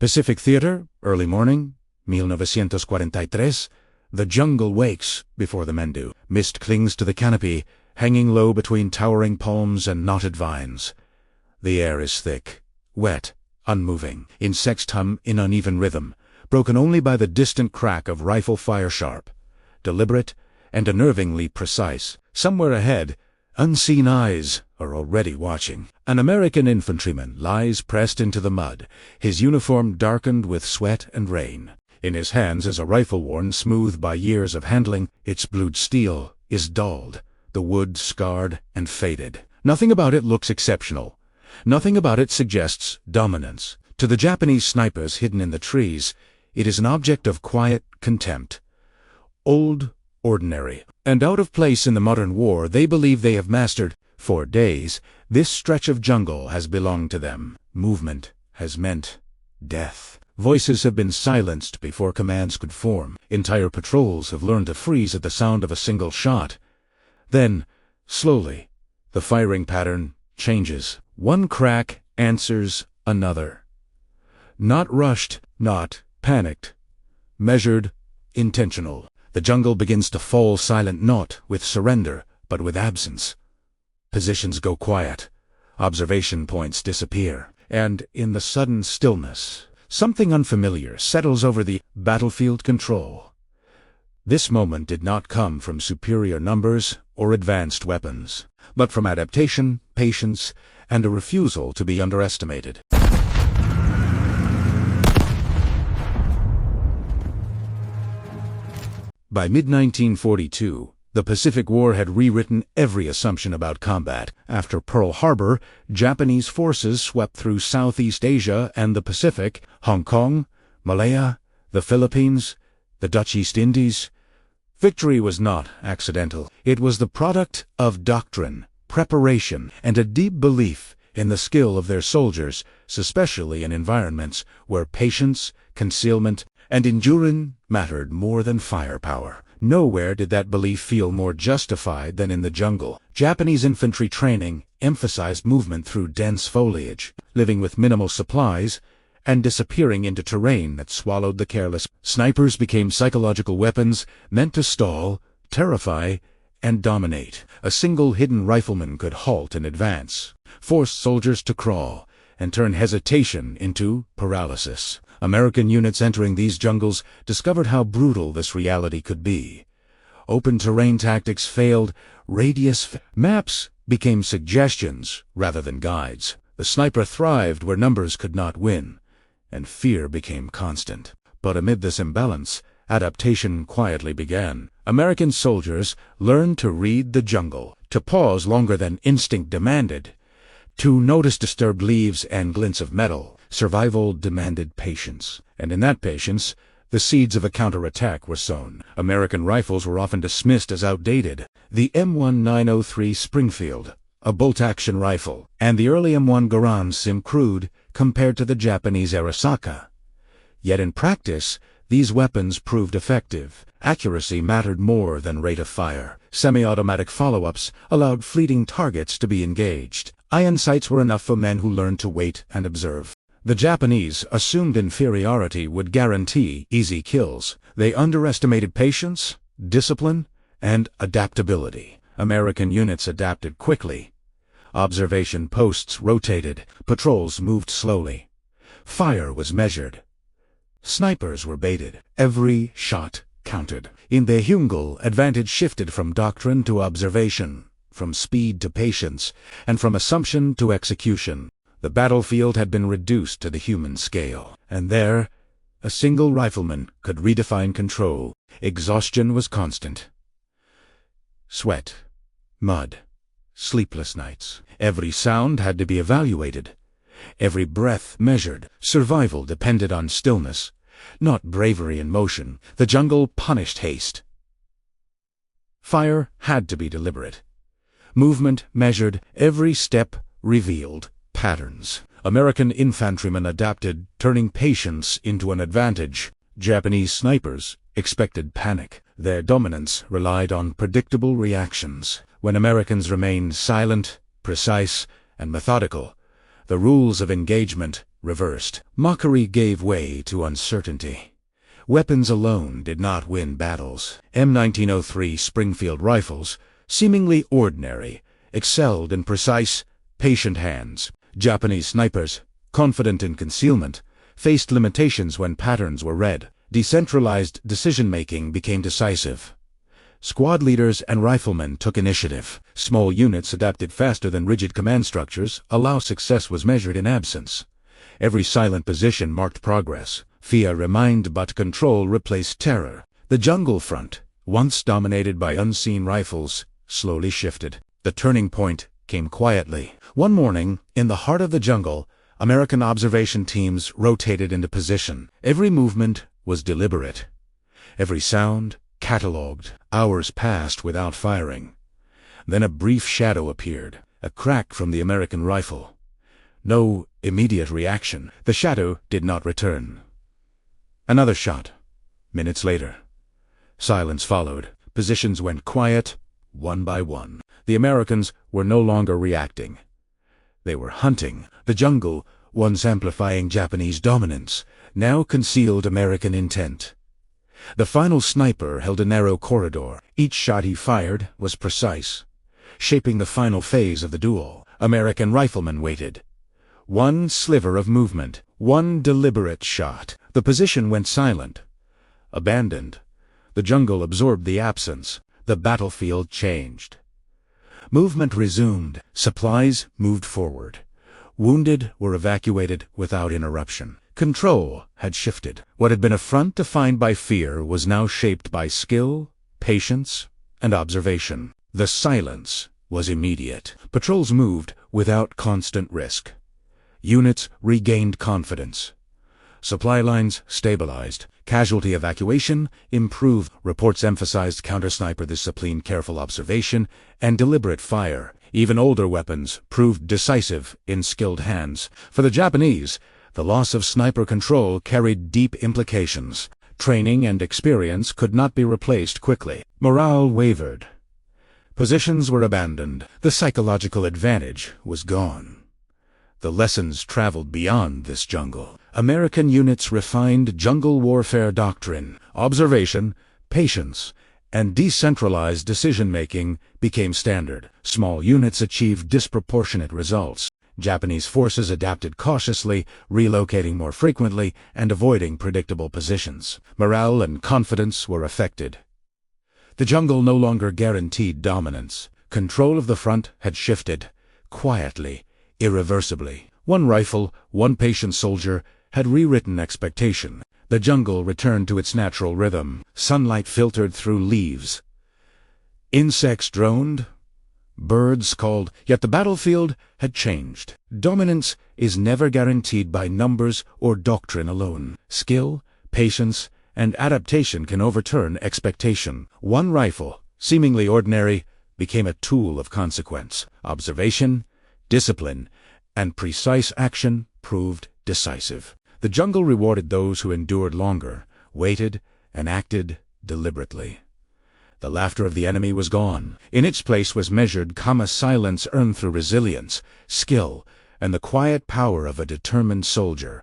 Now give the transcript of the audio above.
Pacific Theater, early morning, 1943. The jungle wakes before the men do. Mist clings to the canopy, hanging low between towering palms and knotted vines. The air is thick, wet, unmoving. Insects hum in uneven rhythm, broken only by the distant crack of rifle fire, sharp, deliberate, and unnervingly precise. Somewhere ahead, unseen eyes are already watching. An American infantryman lies pressed into the mud, his uniform darkened with sweat and rain. In his hands is a rifle worn smooth by years of handling. Its blued steel is dulled, the wood scarred and faded. Nothing about it looks exceptional. Nothing about it suggests dominance. To the Japanese snipers hidden in the trees, it is an object of quiet contempt. Old, ordinary, and out of place in the modern war they believe they have mastered. For days, this stretch of jungle has belonged to them. Movement has meant death. Voices have been silenced before commands could form. Entire patrols have learned to freeze at the sound of a single shot. Then, slowly, the firing pattern changes. One crack answers another. Not rushed, not panicked. Measured, intentional. The jungle begins to fall silent, not with surrender, but with absence. Positions go quiet. Observation points disappear. And in the sudden stillness, something unfamiliar settles over the battlefield. Control. This moment did not come from superior numbers or advanced weapons, but from adaptation, patience, and a refusal to be underestimated. By mid-1942, the Pacific War had rewritten every assumption about combat. After Pearl Harbor, Japanese forces swept through Southeast Asia and the Pacific, Hong Kong, Malaya, the Philippines, the Dutch East Indies. Victory was not accidental. It was the product of doctrine, preparation, and a deep belief in the skill of their soldiers, especially in environments where patience, concealment, and endurance mattered more than firepower. Nowhere did that belief feel more justified than in the jungle. Japanese infantry training emphasized movement through dense foliage, living with minimal supplies, and disappearing into terrain that swallowed the careless. Snipers became psychological weapons meant to stall, terrify, and dominate. A single hidden rifleman could halt and advance, force soldiers to crawl, and turn hesitation into paralysis. American units entering these jungles discovered how brutal this reality could be. Open terrain tactics failed, maps became suggestions rather than guides. The sniper thrived where numbers could not win, and fear became constant. But amid this imbalance, adaptation quietly began. American soldiers learned to read the jungle, to pause longer than instinct demanded, to notice disturbed leaves and glints of metal. Survival demanded patience, and in that patience, the seeds of a counterattack were sown. American rifles were often dismissed as outdated. The M1903 Springfield, a bolt-action rifle, and the early M1 Garand seemed crude compared to the Japanese Arisaka. Yet in practice, these weapons proved effective. Accuracy mattered more than rate of fire. Semi-automatic follow-ups allowed fleeting targets to be engaged. Iron sights were enough for men who learned to wait and observe. The Japanese assumed inferiority would guarantee easy kills. They underestimated patience, discipline, and adaptability. American units adapted quickly. Observation posts rotated. Patrols moved slowly. Fire was measured. Snipers were baited. Every shot counted. In the jungle, advantage shifted from doctrine to observation, from speed to patience, and from assumption to execution. The battlefield had been reduced to the human scale, and there, a single rifleman could redefine control. Exhaustion was constant. Sweat, mud, sleepless nights. Every sound had to be evaluated. Every breath measured. Survival depended on stillness, not bravery in motion. The jungle punished haste. Fire had to be deliberate. Movement measured. Every step revealed patterns. American infantrymen adapted, turning patience into an advantage. Japanese snipers expected panic. Their dominance relied on predictable reactions. When Americans remained silent, precise, and methodical, the rules of engagement reversed. Mockery gave way to uncertainty. Weapons alone did not win battles. M1903 Springfield rifles, seemingly ordinary, excelled in precise, patient hands. Japanese snipers, confident in concealment, faced limitations when patterns were read. Decentralized decision-making became decisive. Squad leaders and riflemen took initiative. Small units adapted faster than rigid command structures. Success was measured in absence. Every silent position marked progress. Fear remained, but control replaced terror. The jungle front, once dominated by unseen rifles, slowly shifted. The turning point came quietly. One morning, in the heart of the jungle, American observation teams rotated into position. Every movement was deliberate. Every sound catalogued. Hours passed without firing. Then a brief shadow appeared, a crack from the American rifle. No immediate reaction. The shadow did not return. Another shot. Minutes later. Silence followed. Positions went quiet, one by one. The Americans were no longer reacting. They were hunting. The jungle, once amplifying Japanese dominance, now concealed American intent. The final sniper held a narrow corridor. Each shot he fired was precise, shaping the final phase of the duel. American riflemen waited. One sliver of movement, one deliberate shot. The position went silent, abandoned. The jungle absorbed the absence. The battlefield changed. Movement resumed. Supplies moved forward. Wounded were evacuated without interruption. Control had shifted. What had been a front defined by fear was now shaped by skill, patience, and observation. The silence was immediate. Patrols moved without constant risk. Units regained confidence. Supply lines stabilized. Casualty evacuation improved. Reports emphasized counter-sniper discipline, careful observation, and deliberate fire. Even older weapons proved decisive in skilled hands. For the Japanese, the loss of sniper control carried deep implications. Training and experience could not be replaced quickly. Morale wavered. Positions were abandoned. The psychological advantage was gone. The lessons traveled beyond this jungle. American units refined jungle warfare doctrine. Observation, patience, and decentralized decision-making became standard. Small units achieved disproportionate results. Japanese forces adapted cautiously, relocating more frequently and avoiding predictable positions. Morale and confidence were affected. The jungle no longer guaranteed dominance. Control of the front had shifted, quietly, irreversibly. One rifle, one patient soldier, had rewritten expectation. The jungle returned to its natural rhythm. Sunlight filtered through leaves. Insects droned. Birds called, yet the battlefield had changed. Dominance is never guaranteed by numbers or doctrine alone. Skill, patience, and adaptation can overturn expectation. One rifle, seemingly ordinary, became a tool of consequence. Observation, discipline, and precise action proved decisive. The jungle rewarded those who endured longer, waited, and acted deliberately. The laughter of the enemy was gone. In its place was measured, silence earned through resilience, skill, and the quiet power of a determined soldier.